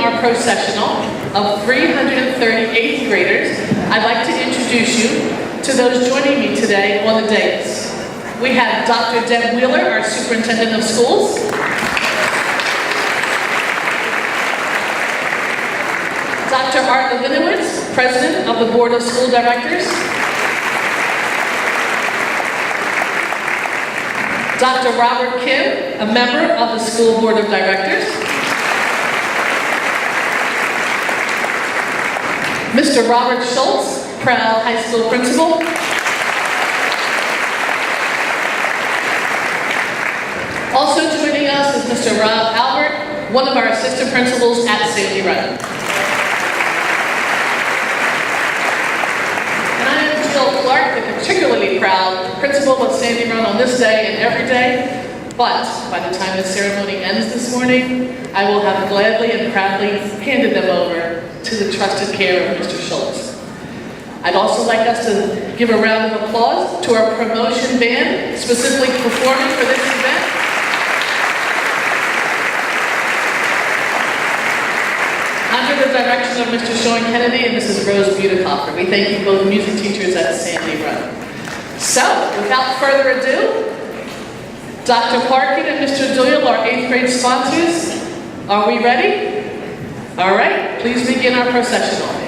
our processional of 338th graders, I'd like to introduce you to those joining me today on the dais. We have Dr. Deb Wheeler, our Superintendent of Schools. Dr. Art Levinowitz, President of the Board of School Directors. Dr. Robert Kim, a member of the School Board of Directors. Mr. Robert Schultz, proud high school principal. Also joining us is Mr. Rob Albert, one of our assistant principals at Sandy Run. And I am Jill Clark, the particularly proud principal of Sandy Run on this day and every day. But by the time the ceremony ends this morning, I will have gladly and proudly handed them over to the trusted care of Mr. Schultz. I'd also like us to give a round of applause to our promotion band, specifically performing for this event. Under the direction of Mr. Sean Kennedy and Mrs. Rose Butekoffer. We thank you both music teachers at Sandy Run. So, without further ado, Dr. Parkin and Mr. Doyle, our 8th grade sponsors, are we ready? All right, please begin our processional.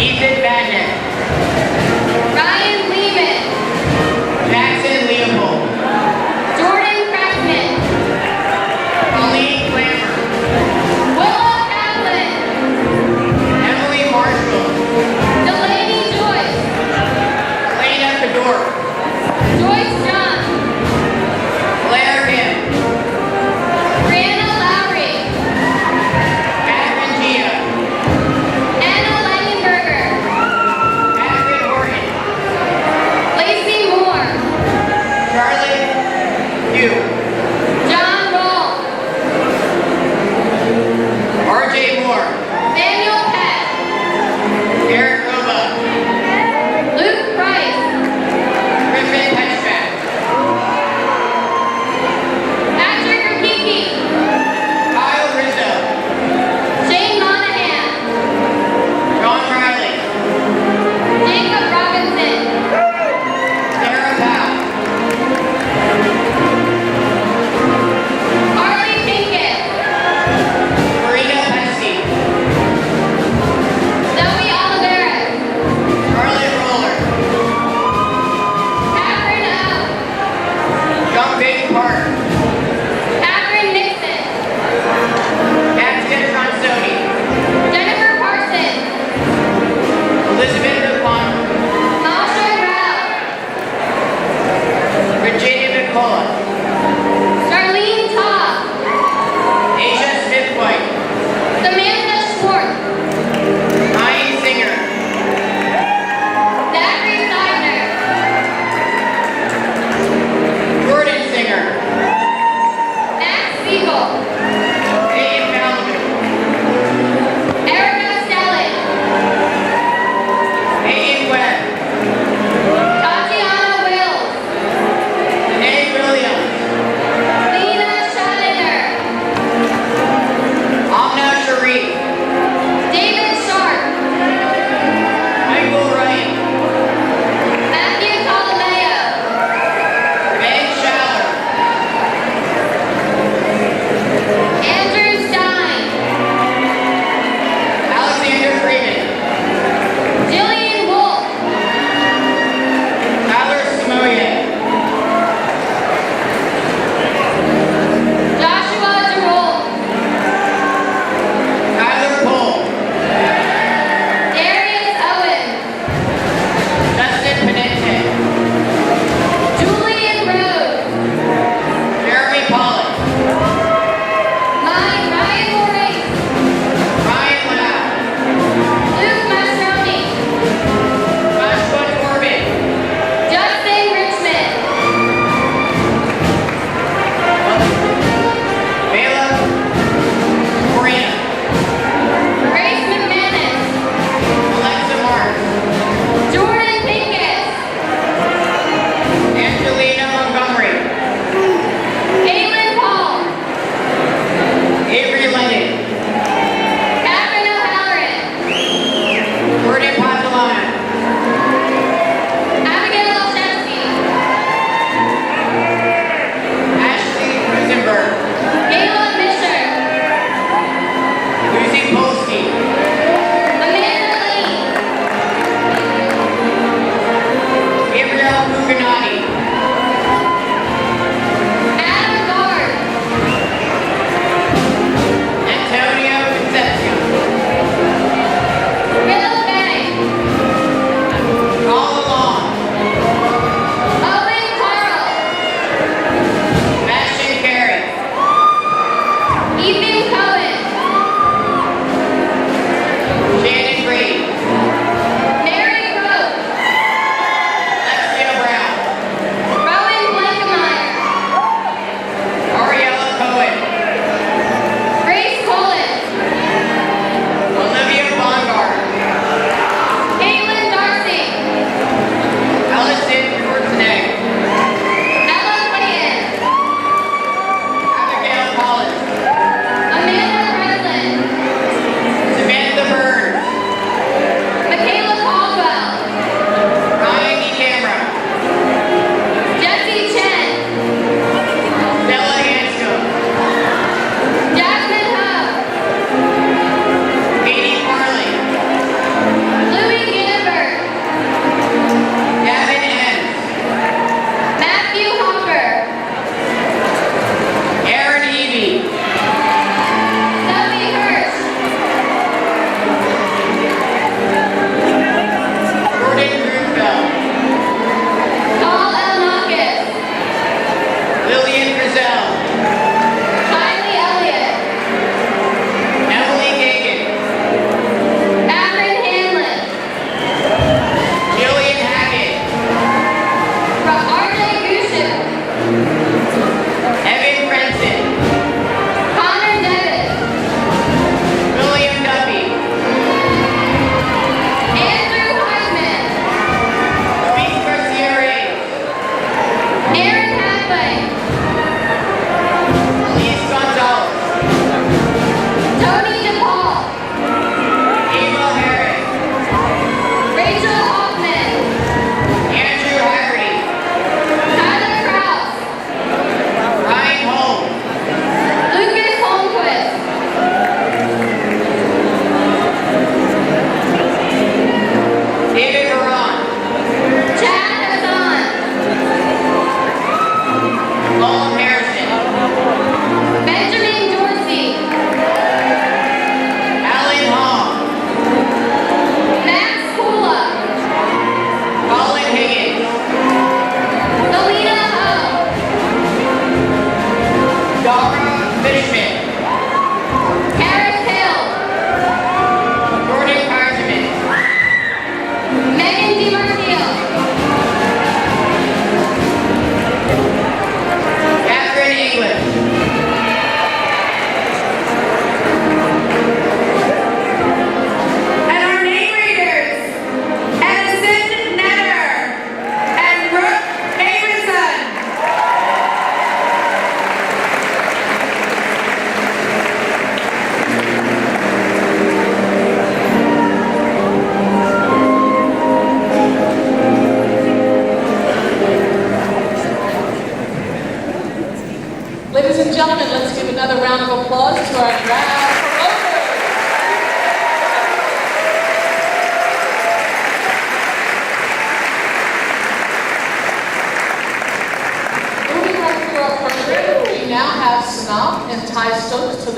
Ethan Bagnet. Ryan Lehman. Jackson Leopold. Jordan Crackman. Colleen Clammer. Willow Kaplan. Emily Marshall. Delaney Joyce. Elena Fedor. Joyce John. Claire Him. Brianna Lowry. Catherine Gia. Anna Langenberger.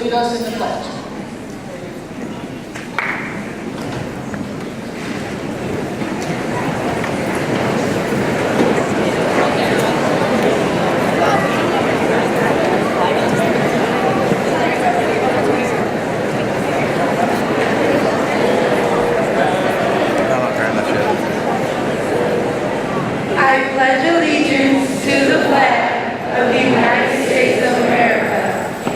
lead us in the pledge. I pledge allegiance to the flag of the United States of America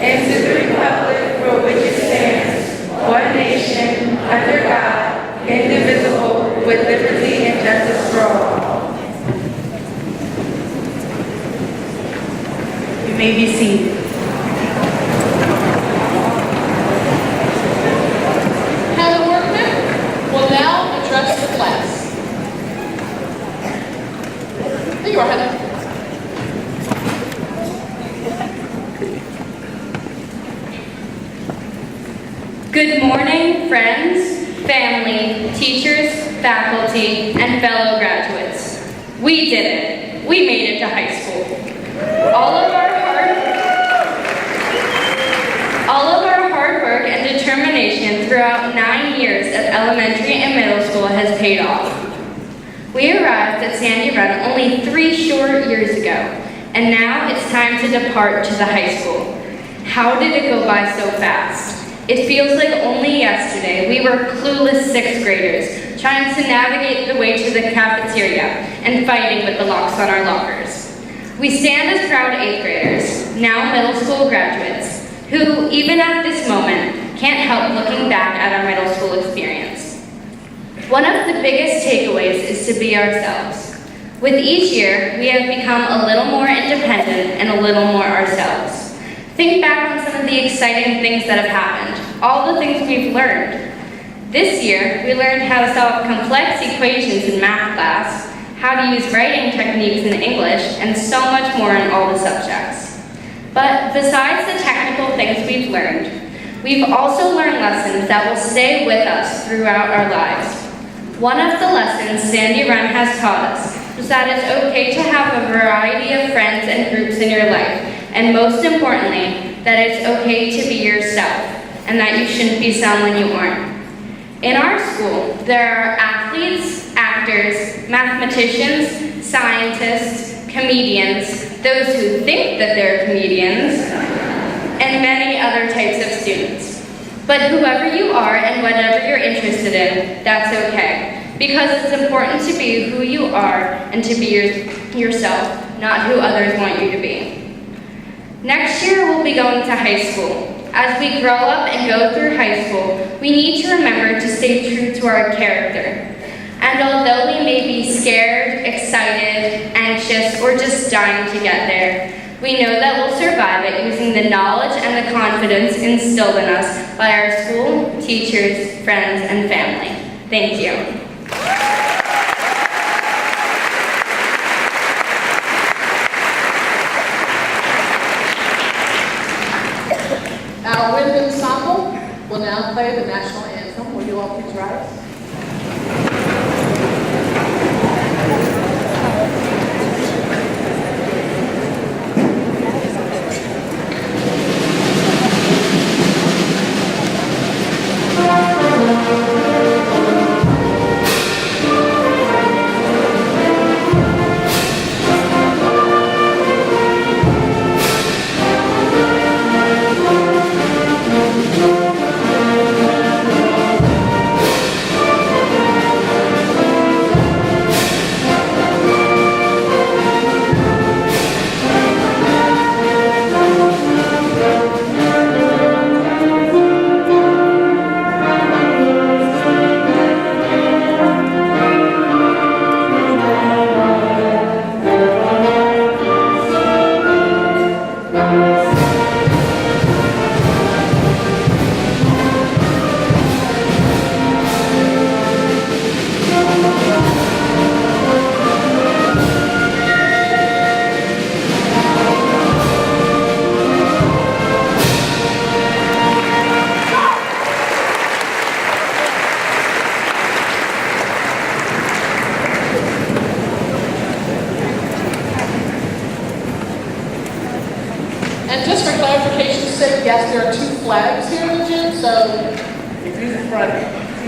and to the republic for which it stands, one nation, under God, indivisible, with liberty and justice for all. You may be seated. Heather Workman will now address the class. There you are, Heather. Good morning, friends, family, teachers, faculty, and fellow graduates. We did it. We made it to high school. All of our hard work and determination throughout 9 years of elementary and middle school has paid off. We arrived at Sandy Run only 3 short years ago, and now it's time to depart to the high school. How did it go by so fast? It feels like only yesterday we were clueless 6th graders trying to navigate the way to the cafeteria and fighting with the locks on our lockers. We stand as proud 8th graders, now middle school graduates, who, even at this moment, can't help looking back at our middle school experience. One of the biggest takeaways is to be ourselves. With each year, we have become a little more independent and a little more ourselves. Think back on some of the exciting things that have happened, all the things we've learned. This year, we learned how to solve complex equations in math class, how to use writing techniques in English, and so much more in all the subjects. But besides the technical things we've learned, we've also learned lessons that will stay with us throughout our lives. One of the lessons Sandy Run has taught us was that it's okay to have a variety of friends and groups in your life, and most importantly, that it's okay to be yourself, and that you shouldn't be someone you aren't. In our school, there are athletes, actors, mathematicians, scientists, comedians, those who think that they're comedians, and many other types of students. But whoever you are and whatever you're interested in, that's okay, because it's important to be who you are and to be yourself, not who others want you to be. Next year, we'll be going to high school. As we grow up and go through high school, we need to remember to stay true to our character. And although we may be scared, excited, anxious, or just dying to get there, we know that we'll survive it using the knowledge and the confidence instilled in us by our school, teachers, friends, and family. Thank you. Our wind ensemble will now play the national anthem. Will you all please rise? And just for clarification's sake, yes, there are 2 flags here in the gym, so if you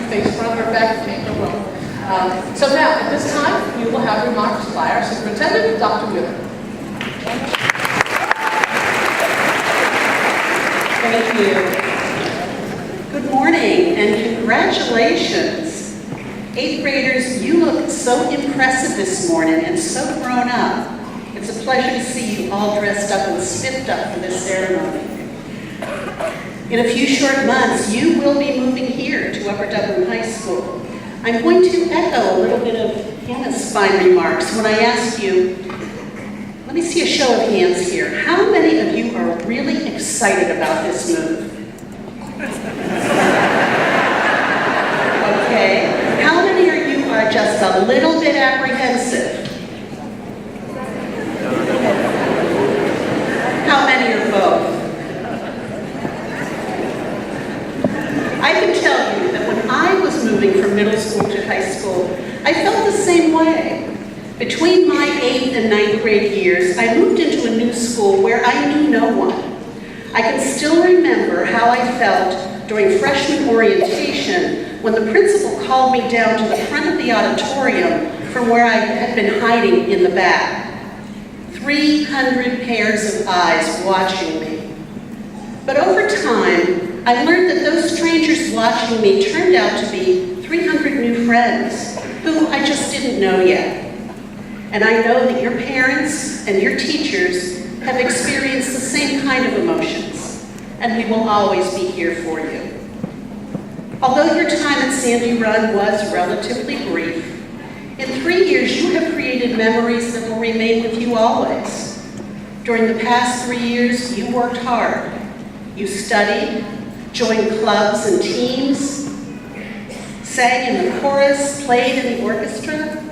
face front or back, take no wrong. So now, at this time, you will have remarks by our superintendent, Dr. Wheeler. Thank you. Good morning and congratulations. 8th graders, you look so impressive this morning and so grown up. It's a pleasure to see you all dressed up and spiffed up for this ceremony. In a few short months, you will be moving here to Upper Dublin High School. I'm going to echo a little bit of Hannah's fine remarks when I ask you, let me see a show of hands here. How many of you are really excited about this move? Okay. How many of you are just a little bit apprehensive? How many are both? I can tell you that when I was moving from middle school to high school, I felt the same way. Between my 8th and 9th grade years, I moved into a new school where I knew no one. I can still remember how I felt during freshman orientation when the principal called me down to the front of the auditorium from where I had been hiding in the back. 300 pairs of eyes watching me. But over time, I learned that those strangers watching me turned out to be 300 new friends who I just didn't know yet. And I know that your parents and your teachers have experienced the same kind of emotions, and we will always be here for you. Although your time at Sandy Run was relatively brief, in 3 years you have created memories that will remain with you always. During the past 3 years, you worked hard. You studied, joined clubs and teams, sang in the chorus, played in the orchestra.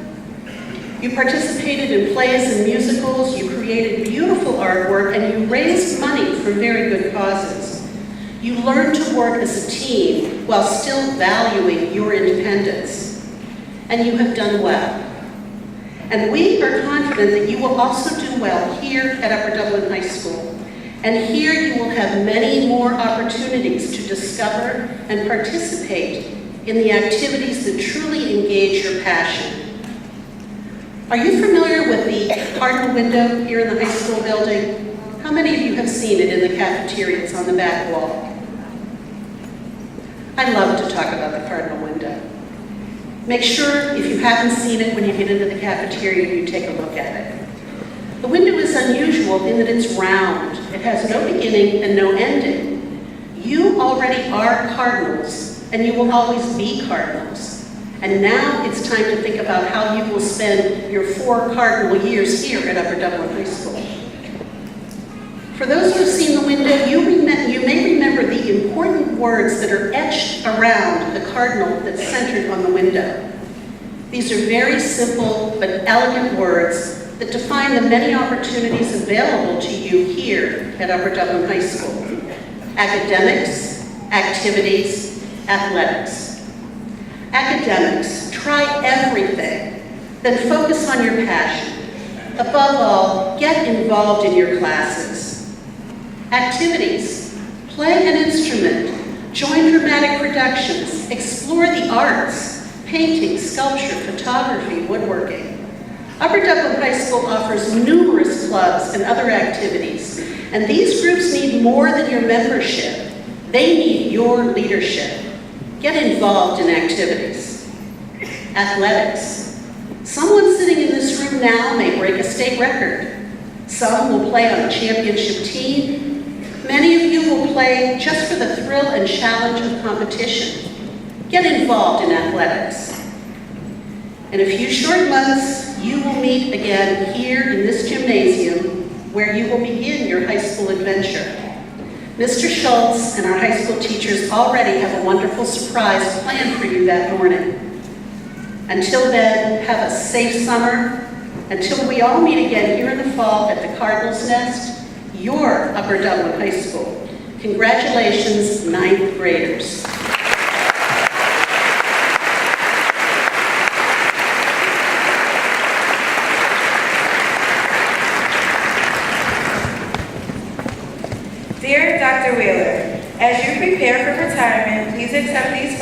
You participated in plays and musicals, you created beautiful artwork, and you raised money for very good causes. You learned to work as a team while still valuing your independence. And you have done well. And we are confident that you will also do well here at Upper Dublin High School. And here you will have many more opportunities to discover and participate in the activities that truly engage your passion. Are you familiar with the Cardinal window here in the high school building? How many of you have seen it in the cafeteria? It's on the back wall. I love to talk about the Cardinal window. Make sure, if you haven't seen it, when you get into the cafeteria, you take a look at it. The window is unusual in that it's round. It has no beginning and no ending. You already are Cardinals, and you will always be Cardinals. And now it's time to think about how you will spend your 4 Cardinal years here at Upper Dublin High School. For those who have seen the window, you may remember the important words that are etched around the cardinal that's centered on the window. These are very simple but elegant words that define the many opportunities available to you here at Upper Dublin High School. Academics, activities, athletics. Academics, try everything, then focus on your passion. Above all, get involved in your classes. Activities, play an instrument, join dramatic productions, explore the arts, painting, sculpture, photography, woodworking. Upper Dublin High School offers numerous clubs and other activities, and these groups need more than your membership. They need your leadership. Get involved in activities. Athletics. Someone sitting in this room now may break a state record. Some will play on a championship team. Many of you will play just for the thrill and challenge of competition. Get involved in athletics. In a few short months, you will meet again here in this gymnasium where you will begin your high school adventure. Mr. Schultz and our high school teachers already have a wonderful surprise planned for you that morning. Until then, have a safe summer. Until we all meet again here in the fall at the Cardinal's Nest, your Upper Dublin High School. Congratulations, 9th graders. Dear Dr. Wheeler, as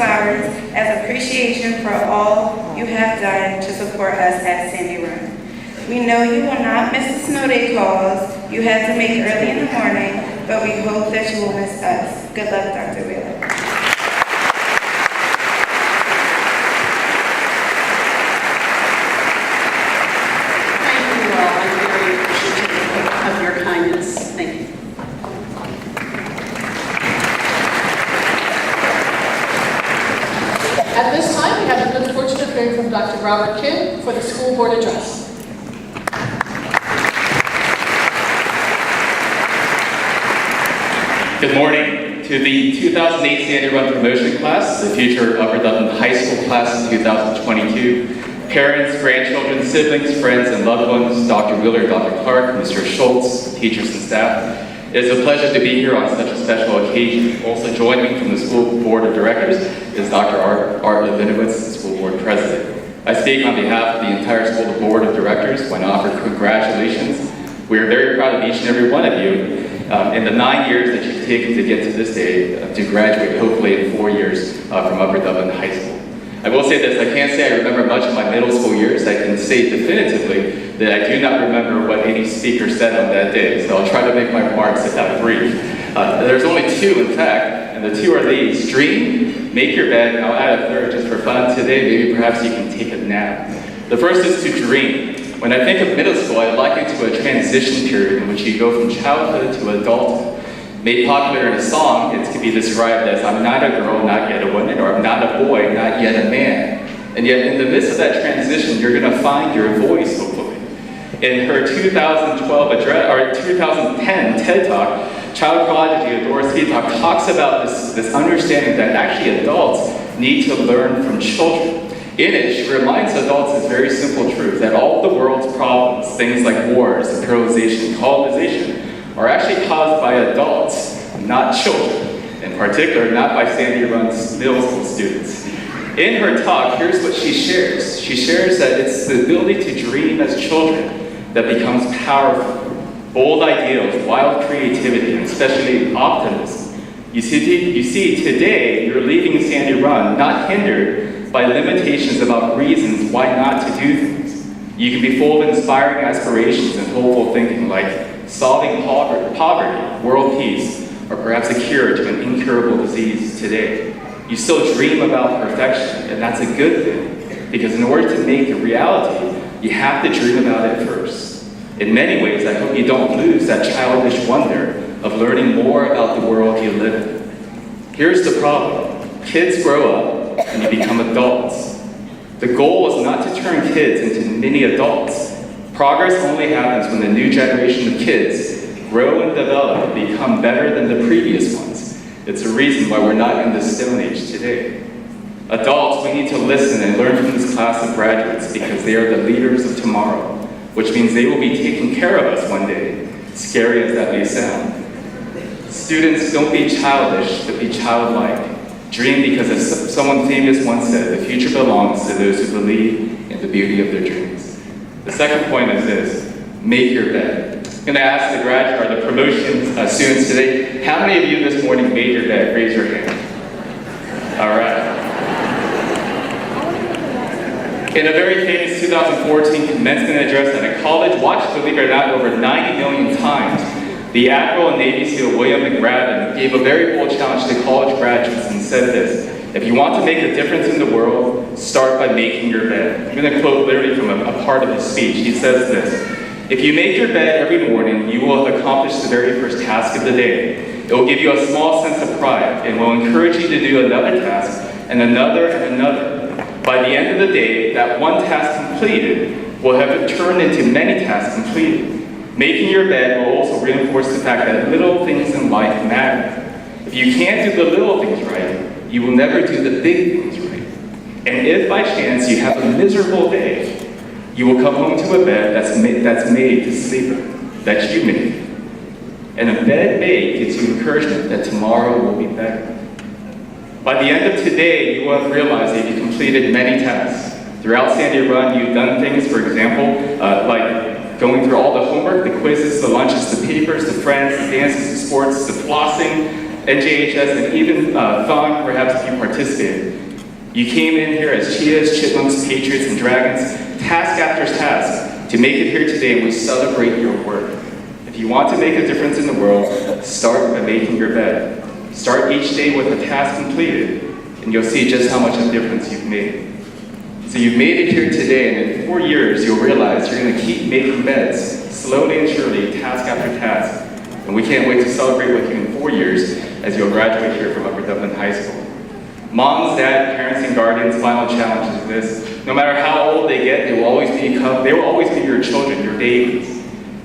flowers as appreciation for all you have done to support us at Sandy Run. We know you will not miss the snow day calls you had to make early in the morning, but we hope that you will miss us. Good luck, Dr. Wheeler. Thank you all. I'm very appreciative of your kindness. Thank you. At this time, we have the good fortune of hearing from Dr. Robert Kim for the school board address. Good morning to the 2008 Sandy Run promotion class, the future Upper Dutton High School class in 2022. Parents, grandchildren, siblings, friends, and loved ones, Dr. Wheeler, Dr. Clark, Mr. Schultz, teachers and staff. It is a pleasure to be here on such a special occasion. Also joining me from the school board of directors is Dr. Art Levinowitz, the school board president. I speak on behalf of the entire school board of directors when I offer congratulations. We are very proud of each and every one of you in the 9 years that you've taken to get to this day, to graduate hopefully in 4 years from Upper Dublin High School. I will say this, I can't say I remember much of my middle school years. I can say definitively that I do not remember what any speaker said on that day, so I'll try to make my remarks brief. There's only two, in fact, and the two are these. Dream, make your bed, and I'll add a third just for fun today. Maybe perhaps you can take a nap. The first is to dream. When I think of middle school, I liken it to a transition period in which you go from childhood to adulthood. Made popular in a song, it can be described as I'm not a girl, not yet a woman, or I'm not a boy, not yet a man. And yet in the midst of that transition, you're going to find your voice, hopefully. In her 2012 address, or 2010 TED Talk, child prodigy Doris Keatalk talks about this understanding that actually adults need to learn from children. In it, she reminds adults this very simple truth, that all the world's problems, things like wars, imperialization, colonization, are actually caused by adults, not children. In particular, not by Sandy Run's middle school students. In her talk, here's what she shares. She shares that it's the ability to dream as children that becomes powerful. Bold ideals, wild creativity, and especially optimism. You see, today, you're leaving Sandy Run not hindered by limitations about reasons why not to do things. You can be full of inspiring aspirations and hopeful thinking like solving poverty, world peace, or perhaps a cure to an incurable disease today. You still dream about perfection, and that's a good thing, because in order to make it reality, you have to dream about it first. In many ways, I hope you don't lose that childish wonder of learning more about the world you live in. Here's the problem. Kids grow up, and you become adults. The goal is not to turn kids into mini adults. Progress only happens when the new generation of kids grow and develop and become better than the previous ones. It's a reason why we're not in the Stone Age today. Adults, we need to listen and learn from this class of graduates because they are the leaders of tomorrow, which means they will be taking care of us one day, scary as that may sound. Students, don't be childish, but be childlike. Dream because as someone famous once said, the future belongs to those who believe in the beauty of their dreams. The second point is this, make your bed. I'm going to ask the graduate, or the promotion students today, how many of you this morning made your bed? Raise your hand. All right. In a very famous 2014 commencement address at a college, watched, believe it or not, over 90 million times, the Admiral and Navy SEAL William McRaven gave a very bold challenge to college graduates and said this, if you want to make a difference in the world, start by making your bed. I'm going to quote literally from a part of his speech. He says this, if you make your bed every morning, you will have accomplished the very first task of the day. It will give you a small sense of pride and will encourage you to do another task and another and another. By the end of the day, that one task completed will have turned into many tasks completed. Making your bed will also reinforce the fact that little things in life matter. If you can't do the little things right, you will never do the big things right. And if by chance you have a miserable day, you will come home to a bed that's made to sleep in, that you made. And a bed made gives you encouragement that tomorrow will be better. By the end of today, you will have realized that you completed many tasks. Throughout Sandy Run, you've done things, for example, like going through all the homework, the quizzes, the lunches, the papers, the friends, the dances, the sports, the flossing, NJHS, and even Thon, perhaps if you participated. You came in here as cheetahs, chipmunks, patriots, and dragons, task after task, to make it here today, and we celebrate your work. If you want to make a difference in the world, start by making your bed. Start each day with a task completed, and you'll see just how much of a difference you've made. So you've made it here today, and in 4 years, you'll realize you're going to keep making beds, slowly and surely, task after task. And we can't wait to celebrate with you in 4 years as you'll graduate here from Upper Dublin High School. Moms, dads, parents, and guardians' final challenge is this: no matter how old they get, they will always be your children, your babies.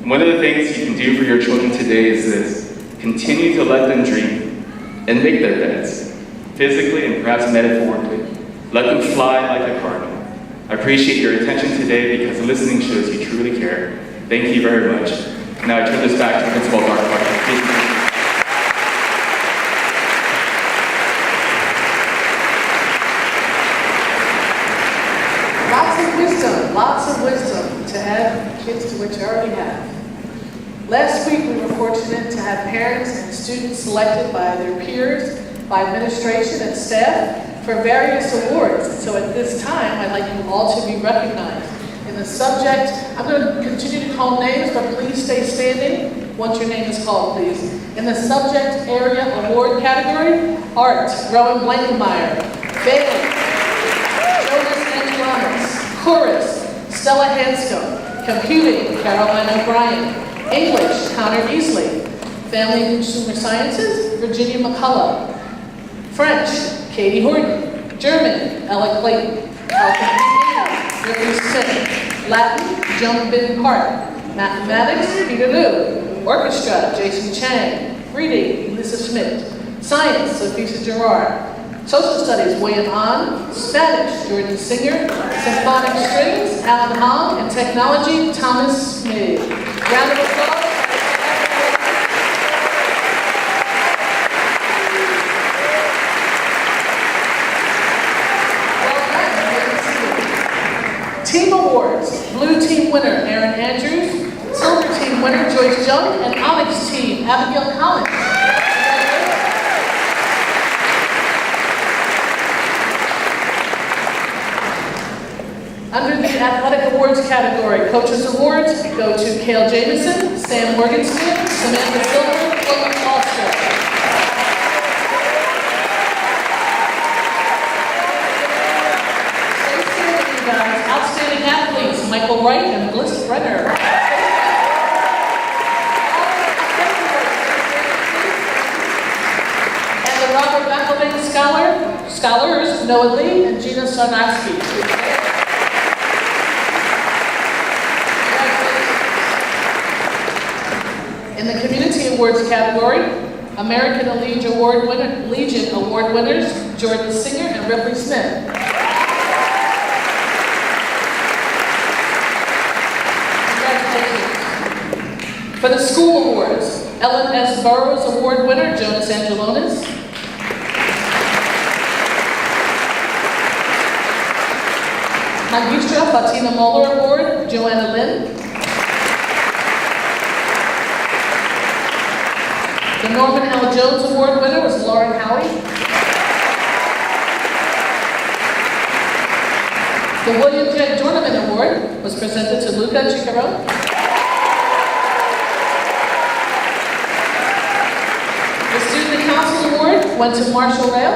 And one of the things you can do for your children today is this: continue to let them dream and make their beds, physically and perhaps metaphorically. Let them fly like a cardinal. I appreciate your attention today because listening shows you truly care. Thank you very much. Now I turn this back to Principal Dr. Parker. Lots of wisdom to add kids to what you already have. Last week we were fortunate to have parents and students selected by their peers, by administration and staff for various awards. So at this time, I'd like you all to be recognized. In the subject, I'm going to continue to call names, but please stay standing once your name is called, please. In the subject area award category, Art, Rowan Blankenmeyer. Bailey, Jonas Angelanis. Chorus, Stella Hanscom. Computing, Caroline O'Brien. English, Connor Easley. Family and Consumer Sciences, Virginia McCullough. French, Katie Horton. German, Ella Clayton. Health Ripley Smith. Latin, Joan Bin Park. Mathematics, Peter Liu. Orchestra, Jason Chang. Reading, Elisa Schmidt. Science, Sophia Gerard. Social Studies, William Ahn. Spanish, Jordan Singer. Symphonic Strings, Alan Hong. And Technology, Thomas Smith. Round of applause. Team Awards, Blue Team winner, Aaron Andrews. Silver Team winner, Joyce Jung. And Onyx Team, Abigail Collins. Under the Athletic Awards category, Coaches Awards go to Cale Jamieson, Sam Morgenstern, Samantha Silver, Logan Foster. Stay standing, you guys. Outstanding athletes, Michael Wright and Bliss Brenner. And the Robert McElvain Scholars, Noah Lee and Gina Sarnowski. In the Community Awards category, American Legion Award winners, Jordan Singer and Ripley Smith. Congratulations. For the School Awards, Ellen S. Burroughs Award winner, Jonas Angelonis. Magistra Fatima Moeller Award, Joanna Lynn. The Norman L. Jones Award winner was Lauren Howie. The William J. Dorniman Award was presented to Luca Cicaro. The Student Council Award went to Marshall Rail.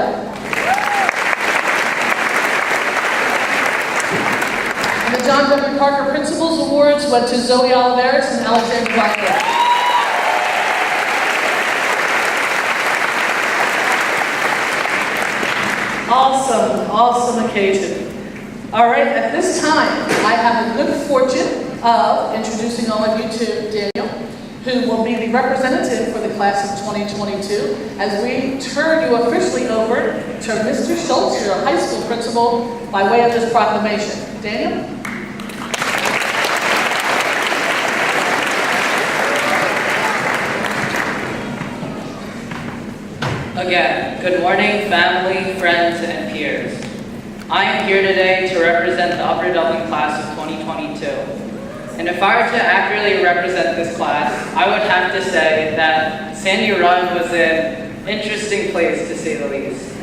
And the John W. Parker Principals Awards went to Zoe Oliveris and Alexander Blackburn. Awesome occasion. All right, at this time, I have the good fortune of introducing all of you to Daniel, who will be the representative for the class of 2022, as we turn you officially over to Mr. Schultz, your high school principal, by way of this proclamation. Daniel? Again, good morning, family, friends, and peers. I am here today to represent the Upper Dublin class of 2022. And if I were to accurately represent this class, I would have to say that Sandy Run was in Interesting place, to say the least.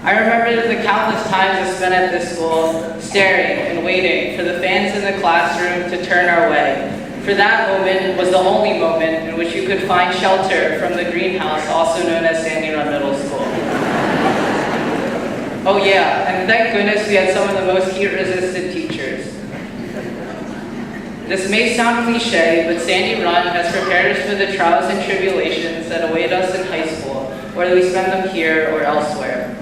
I remember the countless times I spent at this school staring and waiting for the fans in the classroom to turn our way. For that moment was the only moment in which you could find shelter from the greenhouse, also known as Sandy Run Middle School. Oh yeah, and thank goodness we had some of the most heat-resistant teachers. This may sound cliche, but Sandy Run has prepared us for the trials and tribulations that await us in high school, whether we spend them here or elsewhere.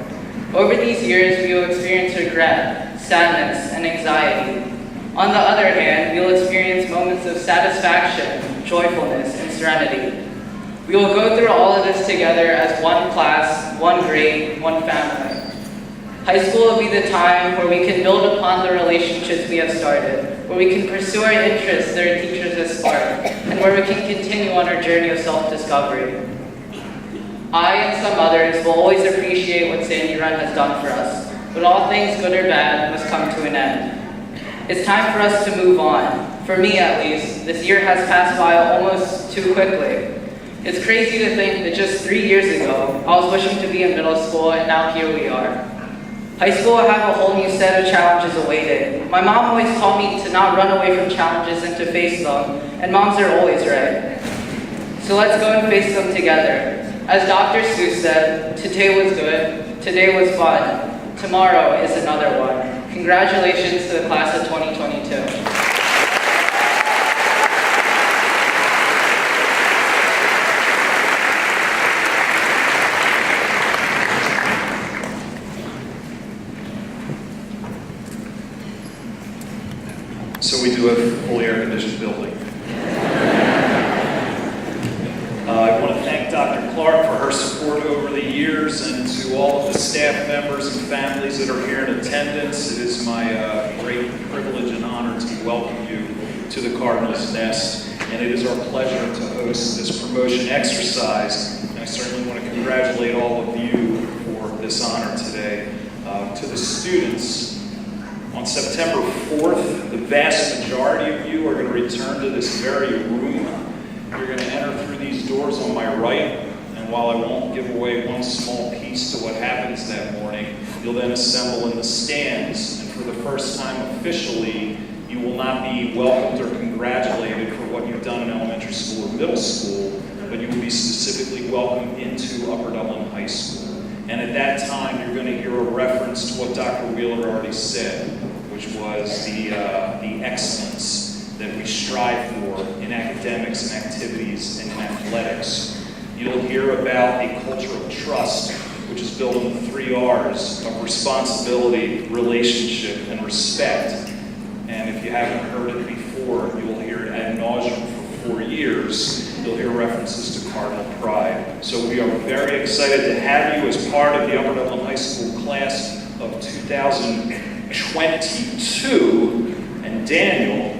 Over these years, we will experience regret, sadness, and anxiety. On the other hand, we will experience moments of satisfaction, joyfulness, and serenity. We will go through all of this together as one class, one grade, one family. High school will be the time where we can build upon the relationships we have started, where we can pursue our interests that our teachers have sparked, and where we can continue on our journey of self-discovery. I and some others will always appreciate what Sandy Run has done for us, but all things good or bad must come to an end. It's time for us to move on. For me, at least, this year has passed by almost too quickly. It's crazy to think that just 3 years ago, I was wishing to be in middle school, and now here we are. High school will have a whole new set of challenges awaiting. My mom always taught me to not run away from challenges and to face them, and moms are always right. So let's go and face them together. As Dr. Seuss said, today was good, today was fun, tomorrow is another one. Congratulations to the class of 2022. So we do have a fully air-conditioned building. I want to thank Dr. Clark for her support over the years, and to all of the staff members and families that are here in attendance. It is my great privilege and honor to welcome you to the Cardinals' Nest, and it is our pleasure to host this promotion exercise. And I certainly want to congratulate all of you for this honor today. To the students, on September 4th, the vast majority of you are going to return to this very room. You're going to enter through these doors on my right, and while I won't give away one small piece to what happens that morning, you'll then assemble in the stands, and for the first time officially, you will not be welcomed or congratulated for what you've done in elementary school or middle school, but you will be specifically welcomed into Upper Dublin High School. And at that time, you're going to hear a reference to what Dr. Wheeler already said, which was the excellence that we strive for in academics and activities and in athletics. You'll hear about a culture of trust, which is built on the 3 R's of responsibility, relationship, and respect. And if you haven't heard it before, you'll hear it ad nauseum for 4 years. You'll hear references to Cardinal Pride. So we are very excited to have you as part of the Upper Dublin High School class of 2022. And Daniel,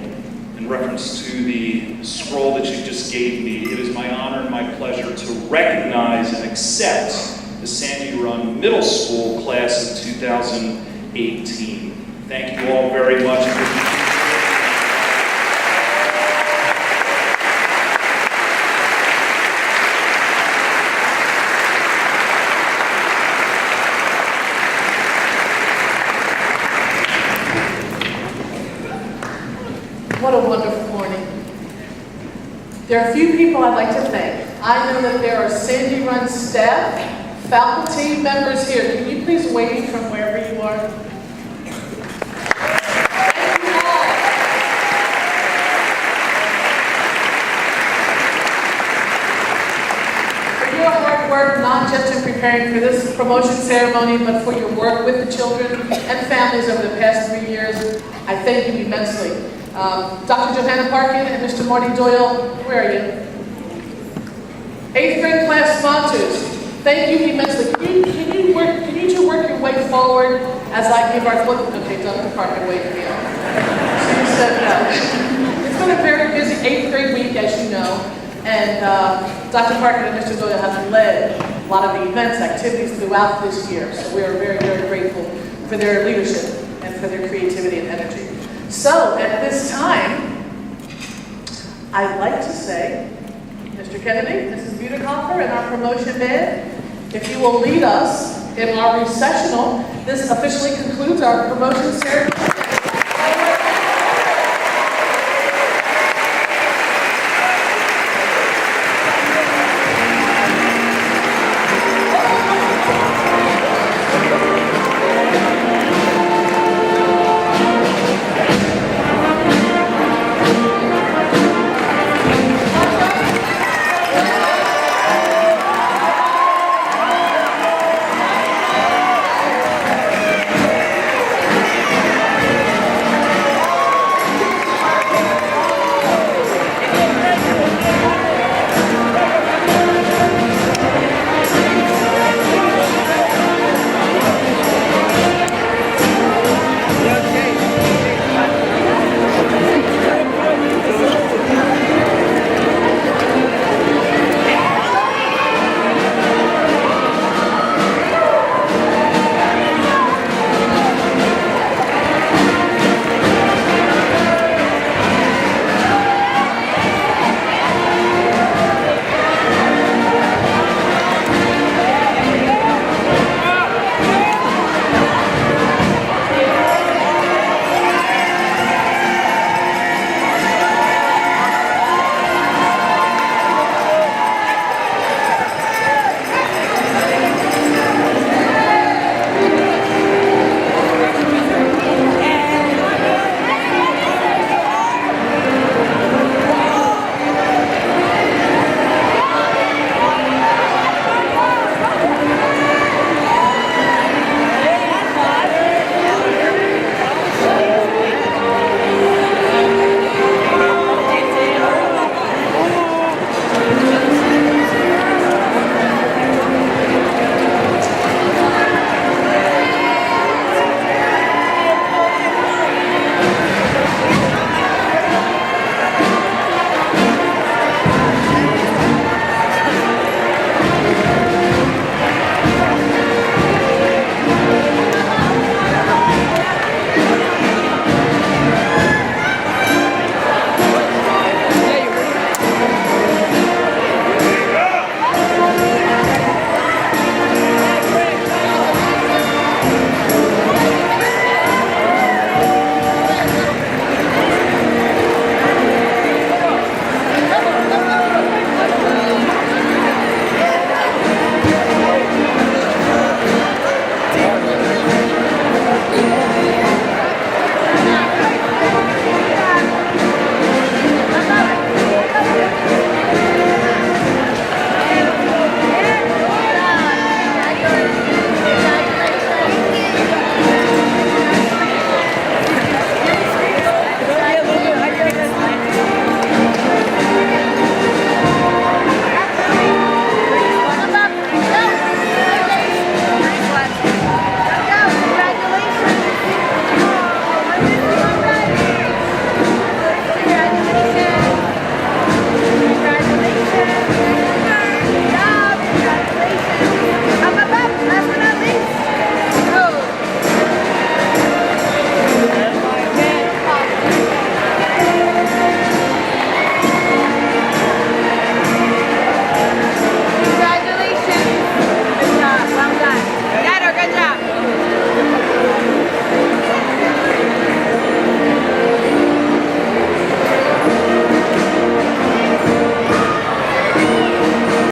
in reference to the scroll that you just gave me, it is my honor and my pleasure to recognize and accept the Sandy Run Middle School class of 2018. Thank you all very much. What a wonderful morning. There are a few people I'd like to thank. I know that there are Sandy Run staff, faculty members here. Can you please wave from wherever you are? Thank you all. For your hard work, not just in preparing for this promotion ceremony, but for your work with the children and families over the past 3 years, I thank you immensely. Dr. Johanna Parkin and Mr. Marty Doyle, where are you? 8th grade class sponsors, thank you immensely. Can you two work your way forward as I give our foot? Okay, Dr. Parkin, wait for me. So you said no. It's been a very busy 8th grade week, as you know, and Dr. Parkin and Mr. Doyle have led a lot of the events, activities throughout this year. So we are very, very grateful for their leadership and for their creativity and energy. So, at this time, I'd like to say, Mr. Kennedy, Mrs. Budenhofer, and our promotion band. If you will lead us in our recessional, this officially concludes our promotion ceremony.